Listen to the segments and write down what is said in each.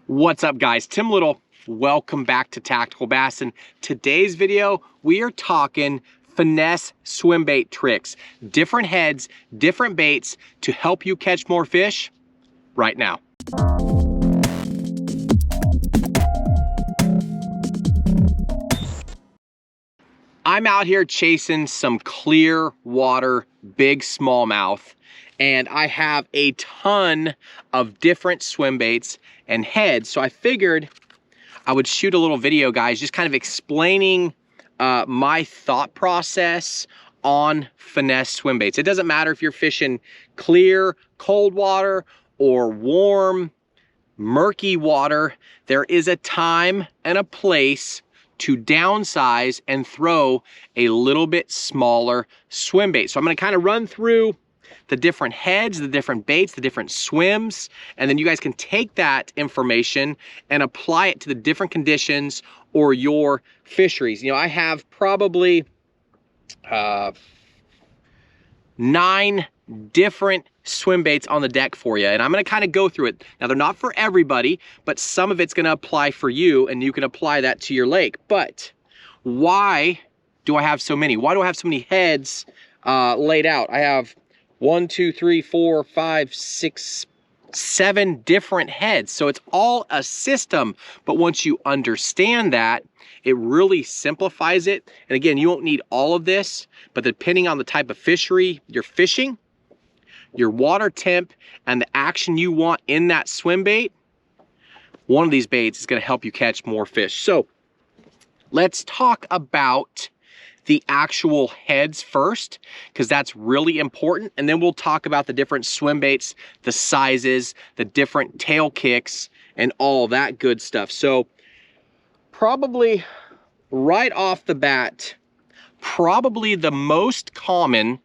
What's up, guys? Tim Little. Welcome back to Tactical Bassin. Today's video, we are talking finesse swim bait tricks. Different heads, different baits to help you catch more fish right now. I'm out here chasing some clear water, big smallmouth, and I have a ton of different swim baits and heads. So I figured I would shoot a little video, guys, just kind of explaining my thought process on finesse swim baits. It doesn't matter if you're fishing clear, cold water, or warm, murky water. There is a time and a place to downsize and throw a little bit smaller swim bait. So I'm gonna kind of run through the different heads, the different baits, the different swims, and then you guys can take that information and apply it to the different conditions or your fisheries. You know, I have probably 9 different swim baits on the deck for you, and I'm gonna kind of go through it. Now, they're not for everybody, but some of it's gonna apply for you, and you can apply that to your lake. But why do I have so many? Why do I have so many heads laid out? I have 1, 2, 3, 4, 5, 6, 7 different heads. So it's all a system, but once you understand that, it really simplifies it. And again, you won't need all of this, but depending on the type of fishery you're fishing, your water temp, and the action you want in that swim bait, one of these baits is gonna help you catch more fish. So let's talk about the actual heads first, because that's really important. And then we'll talk about the different swim baits, the sizes, the different tail kicks, and all that good stuff. So probably right off the bat, probably the most common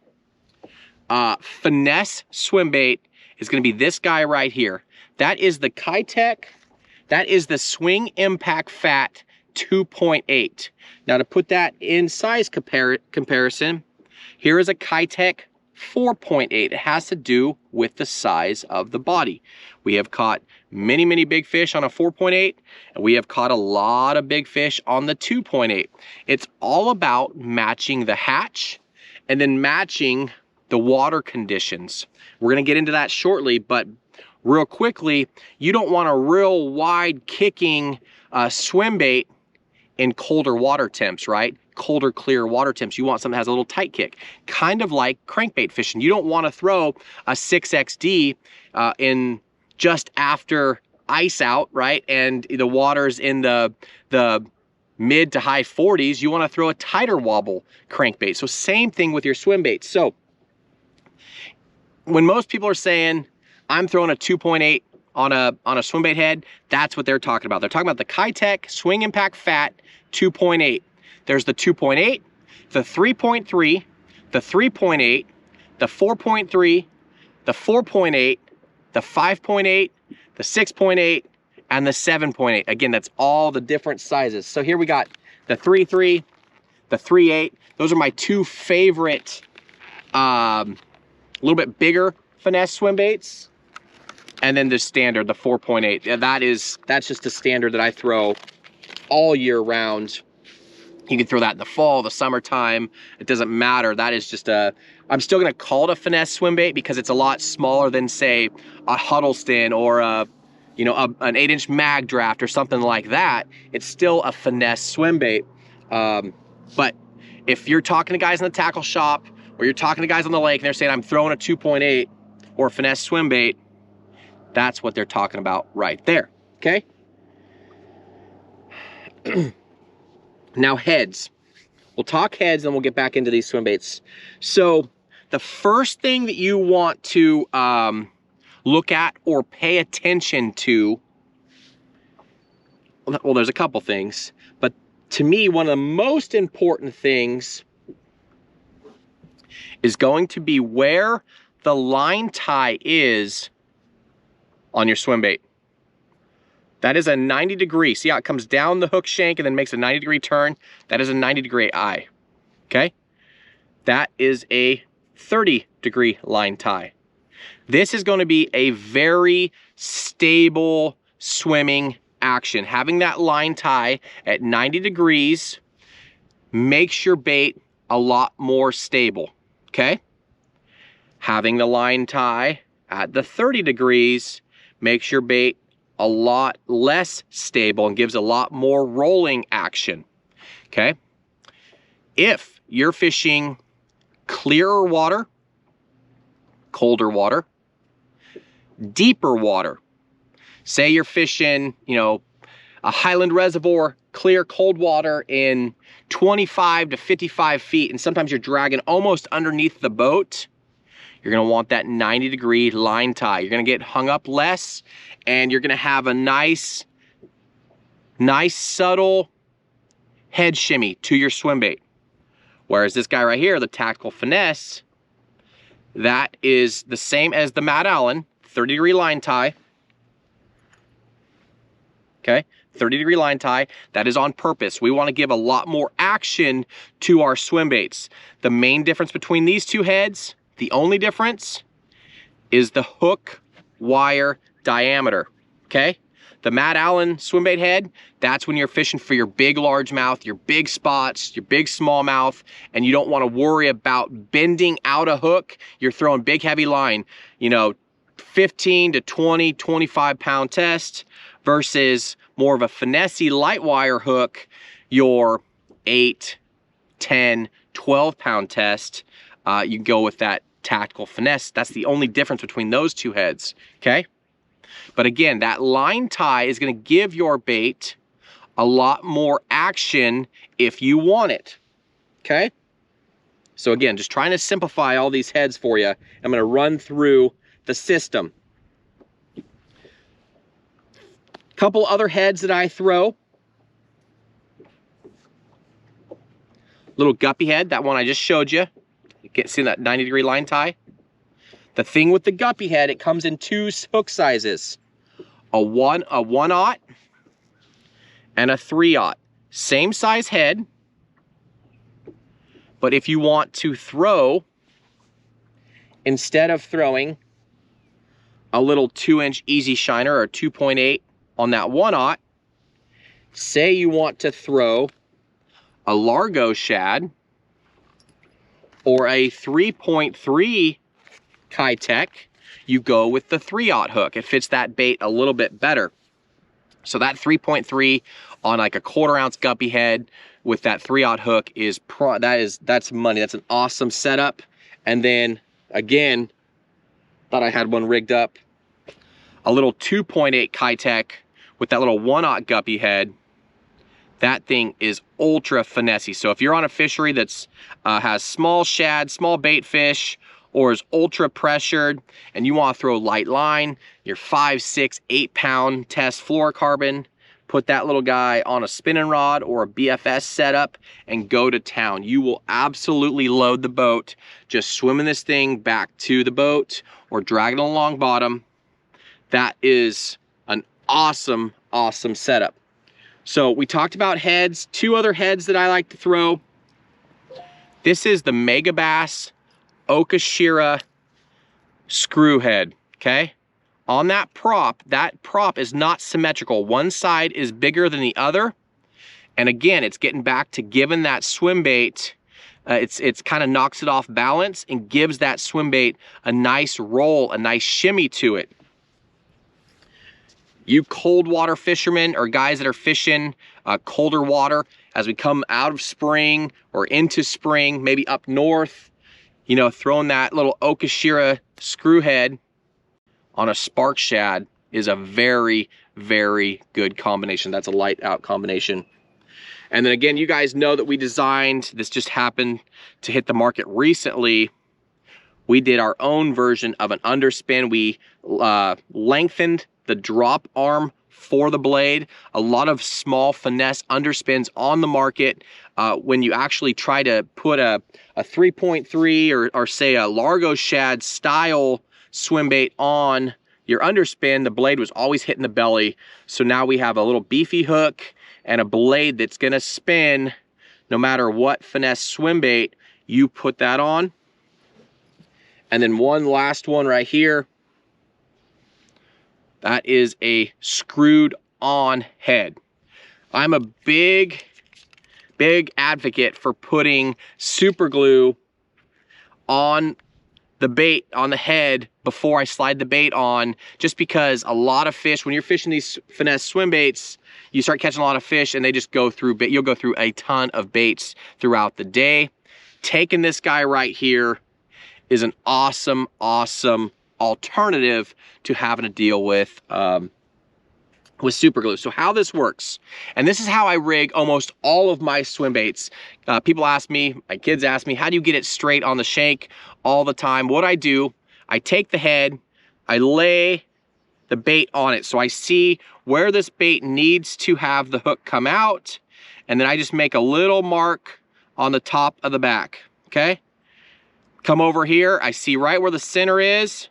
finesse swim bait is going to be this guy right here. That is the Kitech. That is the Swing Impact Fat 2.8. Now, to put that in size comparison, here is a Kitech 4.8. It has to do with the size of the body. We have caught many, many big fish on a 4.8, and we have caught a lot of big fish on the 2.8. It's all about matching the hatch and then matching the water conditions. We're gonna get into that shortly, but real quickly, you don't want a real wide kicking swim bait in colder water temps, right? Colder, clear water temps. You want something that has a little tight kick, kind of like crankbait fishing. You don't want to throw a 6XD in just after ice out, right? And the water's in the mid to high 40s. You want to throw a tighter wobble crankbait. So same thing with your swim baits. So when most people are saying, I'm throwing a 2.8 on a swim bait head, that's what they're talking about. They're talking about the Kitech Swing Impact Fat 2.8. There's the 2.8, the 3.3, the 3.8, the 4.3, the 4.8, the 5.8, the 6.8, and the 7.8. Again, that's all the different sizes. So here we got the 3.3, the 3.8. Those are my 2 favorite, a little bit bigger finesse swim baits. And then the standard, the 4.8. Yeah, that's just the standard that I throw all year round. You can throw that in the fall, the summertime. It doesn't matter. That is just I'm still gonna call it a finesse swim bait because it's a lot smaller than, say, a Huddleston or an 8-inch mag draft or something like that. It's still a finesse swim bait. But if you're talking to guys in the tackle shop or you're talking to guys on the lake and they're saying, I'm throwing a 2.8 or a finesse swim bait, that's what they're talking about right there, okay? Now, heads. We'll talk heads, and we'll get back into these swim baits. So the first thing that you want to look at or pay attention to, well, there's a couple things, but to me, one of the most important things is going to be where the line tie is on your swim bait. That is a 90-degree. See how it comes down the hook shank and then makes a 90-degree turn? That is a 90-degree eye, okay? That is a 30-degree line tie. This is going to be a very stable swimming action. Having that line tie at 90 degrees makes your bait a lot more stable, okay? Having the line tie at the 30 degrees makes your bait a lot less stable and gives a lot more rolling action, okay? If you're fishing clearer water, colder water, deeper water, say you're fishing, you know, a highland reservoir, clear cold water in 25 to 55 feet, and sometimes you're dragging almost underneath the boat, you're gonna want that 90-degree line tie. You're gonna get hung up less, and you're gonna have a nice subtle head shimmy to your swim bait. Whereas this guy right here, the Tactical Finesse, that is the same as the Matt Allen, 30-degree line tie. Okay, 30-degree line tie. That is on purpose. We want to give a lot more action to our swim baits. The main difference between these two heads, the only difference, is the hook wire diameter, okay? The Matt Allen swim bait head, that's when you're fishing for your big largemouth, your big spots, your big smallmouth, and you don't want to worry about bending out a hook. You're throwing big heavy line, you know, 15 to 20, 25 pound test versus more of a finessey light wire hook, your 8, 10, 12 pound test. You go with that Tactical Finesse. That's the only difference between those two heads, okay? But again, that line tie is going to give your bait a lot more action if you want it, okay? So again, just trying to simplify all these heads for you. I'm going to run through the system. Couple other heads that I throw. Little guppy head, that one I just showed you. See that 90-degree line tie? The thing with the guppy head, it comes in two hook sizes. A 1/0 and a 3/0. Same size head, but if you want to throw, instead of throwing a little 2-inch easy shiner or 2.8 on that 1/0, say you want to throw a Largo shad or a 3.3 Kitech, you go with the 3/0 hook. It fits that bait a little bit better. So that 3.3 on like a 1/4 ounce guppy head with that 3/0 hook is that's money. That's an awesome setup. And then again, thought I had one rigged up, a little 2.8 Kitech with that little 1/0 guppy head. That thing is ultra finessey. So if you're on a fishery that's has small shad, small bait fish, or is ultra pressured and you want to throw light line, your 5, 6, 8 pound test fluorocarbon, put that little guy on a spinning rod or a BFS setup and go to town. You will absolutely load the boat just swimming this thing back to the boat or dragging it along bottom. That is an awesome, awesome setup. So we talked about heads. Two other heads that I like to throw. This is the Megabass Okashira screw head, okay? On that prop is not symmetrical. One side is bigger than the other. And again, it's getting back to giving that swim bait, it's kind of knocks it off balance and gives that swim bait a nice roll, a nice shimmy to it. You cold water fishermen or guys that are fishing colder water as we come out of spring or into spring, maybe up north, you know, throwing that little Okashira screw head on a spark shad is a very, very good combination. That's a light out combination. And then again, you guys know that we designed, this just happened to hit the market recently. We did our own version of an underspin. We lengthened the drop arm for the blade. A lot of small finesse underspins on the market. When you actually try to put a 3.3 or say a Largo shad style swim bait on your underspin, the blade was always hitting the belly. So now we have a little beefy hook and a blade that's gonna spin no matter what finesse swim bait you put that on. And then one last one right here. That is a screwed on head. I'm a big advocate for putting super glue on the bait, on the head, before I slide the bait on, just because a lot of fish, when you're fishing these finesse swim baits, you start catching a lot of fish and they just go through bait. You'll go through a ton of baits throughout the day. Taking this guy right here is an awesome alternative to having to deal with super glue. So how this works, and this is how I rig almost all of my swim baits. People ask me, my kids ask me, how do you get it straight on the shank all the time? What I do, I take the head, I lay the bait on it so I see where this bait needs to have the hook come out, and then I just make a little mark on the top of the back, okay? Come over here, I see right where the center is.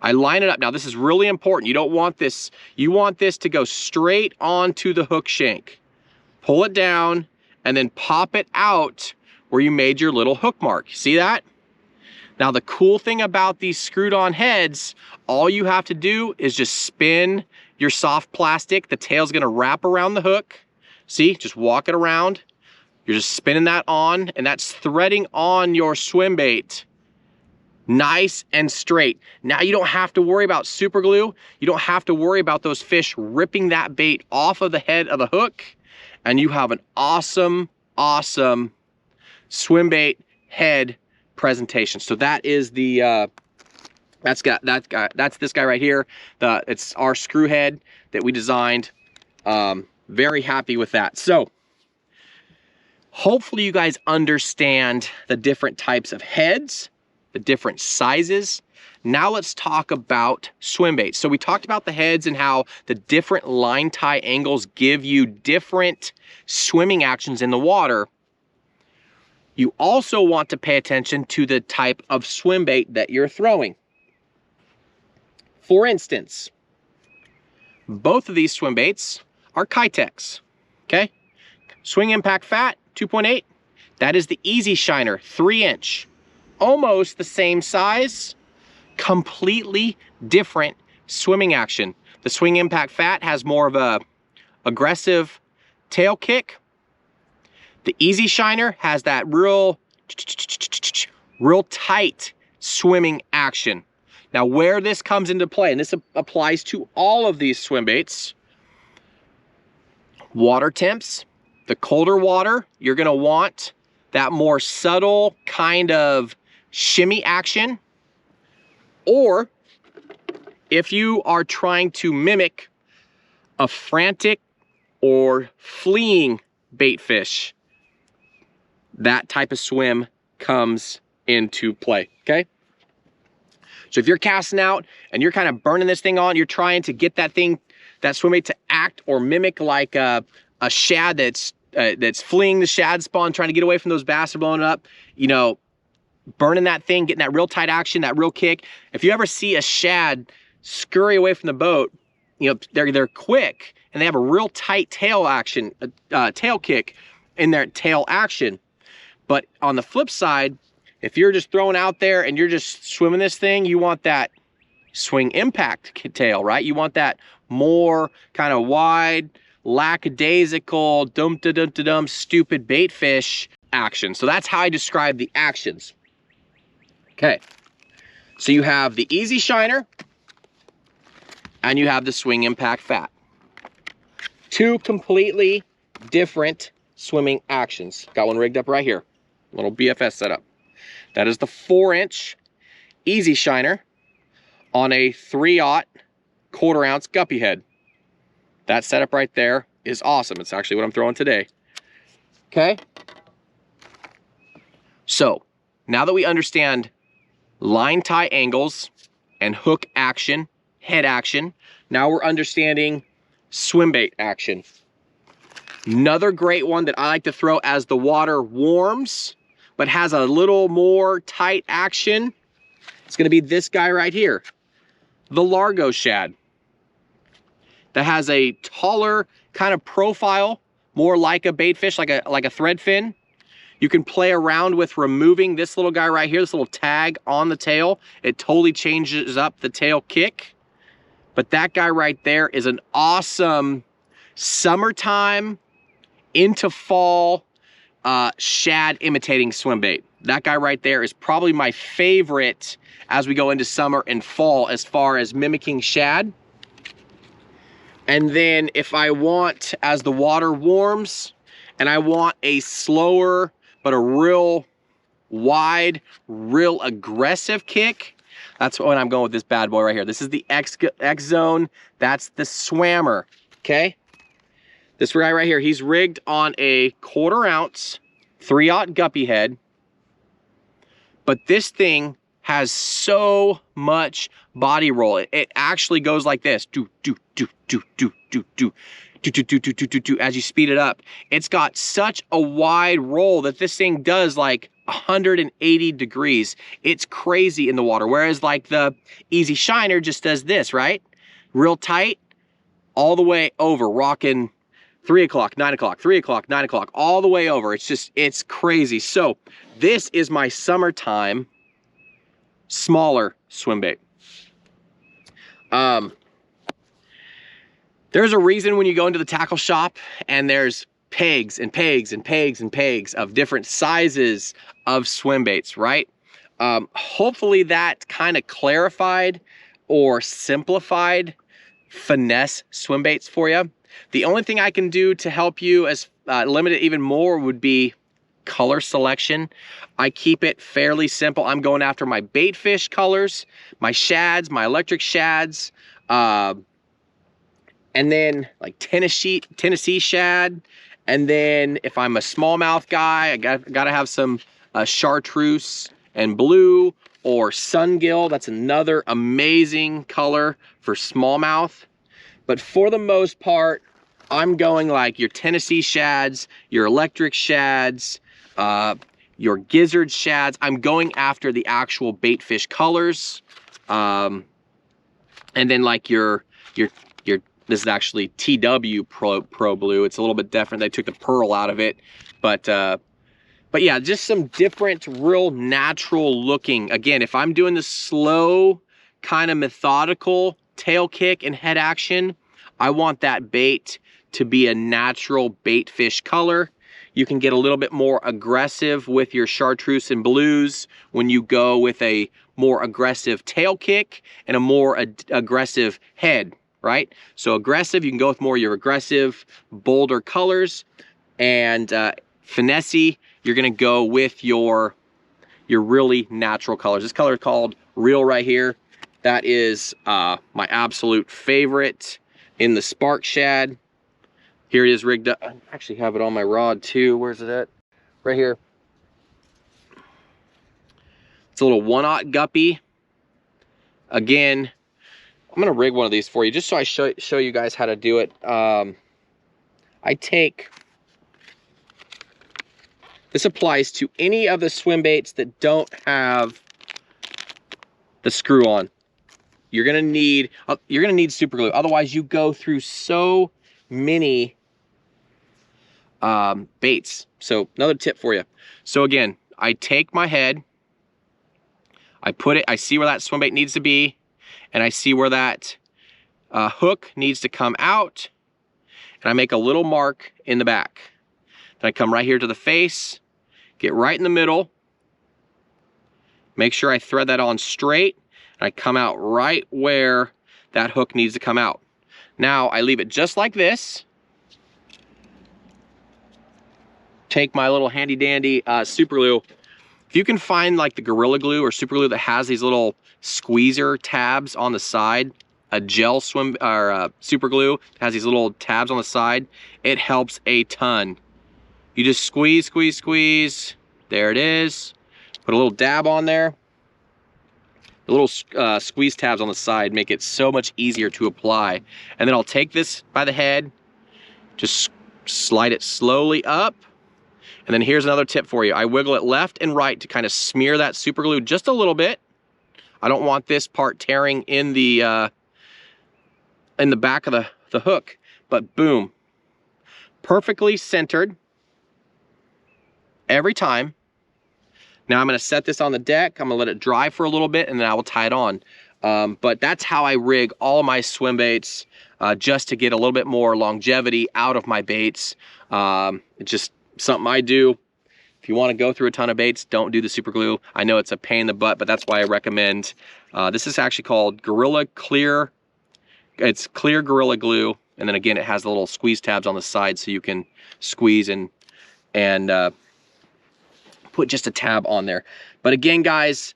I line it up. Now this is really important. You don't want this, you want this to go straight onto the hook shank. Pull it down and then pop it out where you made your little hook mark. See that? Now the cool thing about these screwed on heads, all you have to do is just spin your soft plastic. The tail's gonna wrap around the hook. See, just walk it around. You're just spinning that on, and that's threading on your swim bait. Nice and straight. Now you don't have to worry about super glue. You don't have to worry about those fish ripping that bait off of the head of the hook. And you have an awesome swim bait head presentation. So that is the, that's this guy right here. It's our screw head that we designed. Very happy with that. So hopefully you guys understand the different types of heads, the different sizes. Now let's talk about swim baits. So we talked about the heads and how the different line tie angles give you different swimming actions in the water. You also want to pay attention to the type of swim bait that you're throwing. For instance, both of these swim baits are Kitex, okay? Swing impact fat, 2.8. That is the Easy Shiner, 3-inch. Almost the same size, completely different swimming action. The Swing Impact Fat has more of a aggressive tail kick. The Easy Shiner has that real tight swimming action. Now where this comes into play, and this applies to all of these swim baits, water temps. The colder water, you're gonna want that more subtle kind of shimmy action. Or if you are trying to mimic a frantic or fleeing bait fish, that type of swim comes into play, okay? So if you're casting out and you're kind of burning this thing on, you're trying to get that thing, that swim bait to act or mimic like a shad that's fleeing the shad spawn, trying to get away from those bass that are blowing up, you know, burning that thing, getting that real tight action, that real kick. If you ever see a shad scurry away from the boat, you know, they're quick and they have a real tight tail action, tail kick in their tail action. But on the flip side, if you're just throwing out there and you're just swimming this thing, you want that swing impact tail, right? You want that more kind of wide, lackadaisical, dum-da-dum-da-dum, stupid bait fish action. So that's how I describe the actions. Okay, so you have the Easy Shiner and you have the Swing Impact Fat. Two completely different swimming actions. Got one rigged up right here, little BFS setup. That is the 4-inch Easy Shiner on a 3/0 1/4-ounce guppy head. That setup right there is awesome. It's actually what I'm throwing today. Okay, so now that we understand line tie angles and hook action, head action, now we're understanding swim bait action. Another great one that I like to throw as the water warms, but has a little more tight action, it's gonna be this guy right here, the Largo shad. That has a taller kind of profile, more like a bait fish, like a thread fin. You can play around with removing this little guy right here, this little tag on the tail. It totally changes up the tail kick. But that guy right there is an awesome summertime into fall shad imitating swim bait. That guy right there is probably my favorite as we go into summer and fall as far as mimicking shad. And then if I want, as the water warms and I want a slower but a real wide, real aggressive kick, that's when I'm going with this bad boy right here. This is the X Zone. That's the Swammer, okay? This guy right here, he's rigged on a 1/4 ounce 3/0 guppy head. But this thing has so much body roll. It actually goes like this. Do, do, do, do, do, do, do. Do, do, do, do, do, do, do, as you speed it up. It's got such a wide roll that this thing does like 180 degrees. It's crazy in the water. Whereas like the Easy Shiner just does this, right? Real tight, all the way over, rocking 3 o'clock, 9 o'clock, 3 o'clock, 9 o'clock, all the way over. It's just, it's crazy. So this is my summertime smaller swim bait. There's a reason when you go into the tackle shop and there's pegs and pegs and pegs and pegs of different sizes of swim baits, right? Hopefully that kind of clarified or simplified Finesse swim baits for you. The only thing I can do to help you as limit it even more would be color selection. I keep it fairly simple. I'm going after my bait fish colors, my shads, my electric shads, and then like Tennessee shad. And then if I'm a smallmouth guy, I gotta have some chartreuse and blue, or sungill. That's another amazing color for smallmouth. But for the most part, I'm going like your Tennessee shads, your electric shads, your gizzard shads. I'm going after the actual bait fish colors. And then like your this is actually TW Pro Blue. It's a little bit different. They took the pearl out of it. But yeah, just some different, real natural looking. Again, if I'm doing the slow, kind of methodical tail kick and head action, I want that bait to be a natural bait fish color. You can get a little bit more aggressive with your chartreuse and blues when you go with a more aggressive tail kick and a more aggressive head, right? So aggressive, you can go with more your aggressive, bolder colors. And finesse, you're gonna go with your really natural colors. This color is called Real right here. That is my absolute favorite in the spark shad. Here it is rigged up. I actually have it on my rod too. Where's it at? Right here. It's a little 1/0 guppy. Again, I'm gonna rig one of these for you just so I show you guys how to do it. I take, this applies to any of the swim baits that don't have the screw on. You're gonna need super glue. Otherwise, you go through so many baits. So another tip for you. So again, I take my head, I put it, I see where that swim bait needs to be, and I see where that hook needs to come out, and I make a little mark in the back. Then I come right here to the face, get right in the middle, make sure I thread that on straight, and I come out right where that hook needs to come out. Now I leave it just like this. Take my little handy dandy super glue. If you can find like the Gorilla Glue or super glue that has these little squeezer tabs on the side, a gel swim or super glue has these little tabs on the side, it helps a ton. You just squeeze, squeeze, squeeze. There it is. Put a little dab on there. The little squeeze tabs on the side make it so much easier to apply. And then I'll take this by the head, just slide it slowly up. And then here's another tip for you. I wiggle it left and right to kind of smear that super glue just a little bit. I don't want this part tearing in the back of the hook, but boom, perfectly centered every time. Now I'm gonna set this on the deck. I'm gonna let it dry for a little bit and then I will tie it on. But that's how I rig all my swim baits, just to get a little bit more longevity out of my baits. It's just something I do. If you want to go through a ton of baits, don't do the super glue. I know it's a pain in the butt, but that's why I recommend, this is actually called Gorilla Clear. It's clear Gorilla Glue. And then again, it has the little squeeze tabs on the side so you can squeeze and put just a tab on there. But again, guys,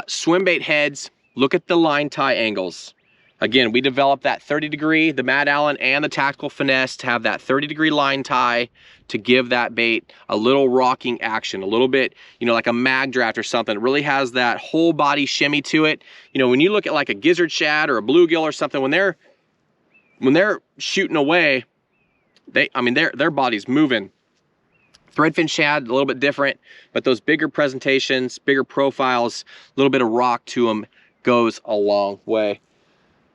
swim bait heads, look at the line tie angles. Again, we developed that 30-degree, the Mad Allen and the Tactical Finesse to have that 30-degree line tie to give that bait a little rocking action, a little bit, you know, like a mag draft or something. It really has that whole body shimmy to it. You know, when you look at like a gizzard shad or a bluegill or something, when they're shooting away, their body's moving. Threadfin shad, a little bit different, but those bigger presentations, bigger profiles, a little bit of rock to them goes a long way.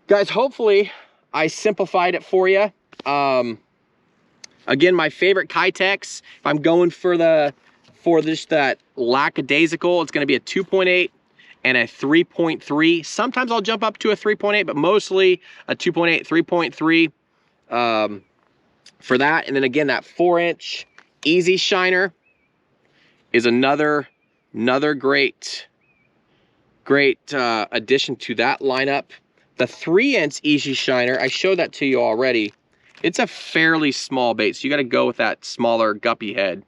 Guys, hopefully I simplified it for you. Again, my favorite Kitex, if I'm going for that lackadaisical, it's gonna be a 2.8 and a 3.3. Sometimes I'll jump up to a 3.8, but mostly a 2.8, 3.3 for that. And then again, that 4-inch Easy Shiner is another great addition to that lineup. The 3-inch Easy Shiner, I showed that to you already. It's a fairly small bait, so you got to go with that smaller guppy head.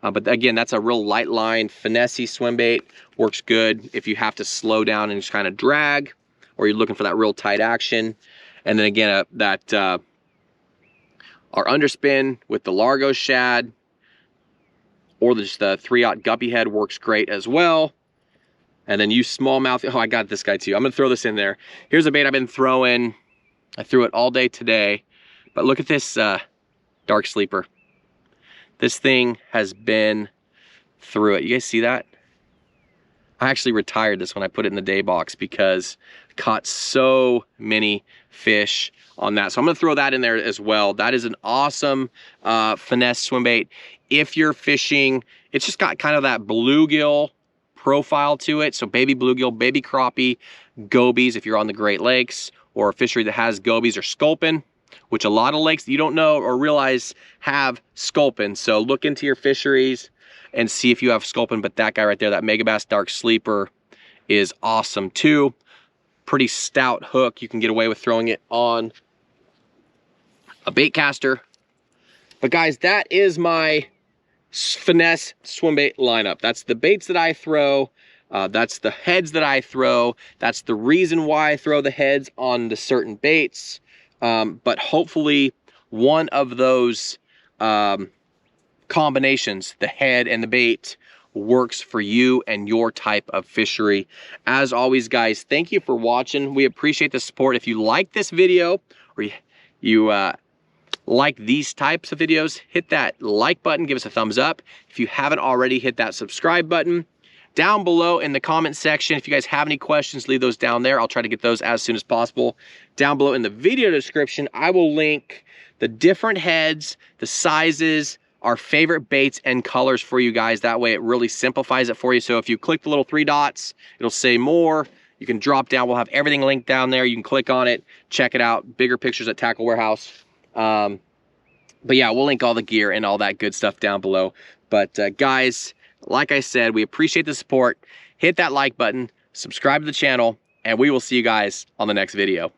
But again, that's a real light line, finesse swim bait. Works good if you have to slow down and just kind of drag, or you're looking for that real tight action. And then again, our underspin with the Largo shad, or just the 3/0 guppy head works great as well. And then use smallmouth. Oh, I got this guy too. I'm gonna throw this in there. Here's a bait I've been throwing. I threw it all day today. But look at this dark sleeper. This thing has been through it. You guys see that? I actually retired this when I put it in the day box because I caught so many fish on that. So I'm gonna throw that in there as well. That is an awesome finesse swim bait. If you're fishing, it's just got kind of that bluegill profile to it. So baby bluegill, baby crappie, gobies if you're on the Great Lakes, or a fishery that has gobies or sculpin, which a lot of lakes you don't know or realize have sculpin. So look into your fisheries and see if you have sculpin. But that guy right there, that Megabass Dark Sleeper, is awesome too. Pretty stout hook. You can get away with throwing it on a bait caster. But guys, that is my finesse swim bait lineup. That's the baits that I throw. That's the heads that I throw. That's the reason why I throw the heads on the certain baits. But hopefully one of those combinations, the head and the bait, works for you and your type of fishery. As always, guys, thank you for watching. We appreciate the support. If you like this video, or you like these types of videos, hit that like button, give us a thumbs up. If you haven't already, hit that subscribe button. Down below in the comment section, if you guys have any questions, leave those down there. I'll try to get those as soon as possible. Down below in the video description, I will link the different heads, the sizes, our favorite baits and colors for you guys. That way it really simplifies it for you. So if you click the little 3 dots, it'll say more. You can drop down. We'll have everything linked down there. You can click on it, check it out. Bigger pictures at Tackle Warehouse. But yeah, we'll link all the gear and all that good stuff down below. But guys, like I said, we appreciate the support. Hit that like button, subscribe to the channel, and we will see you guys on the next video.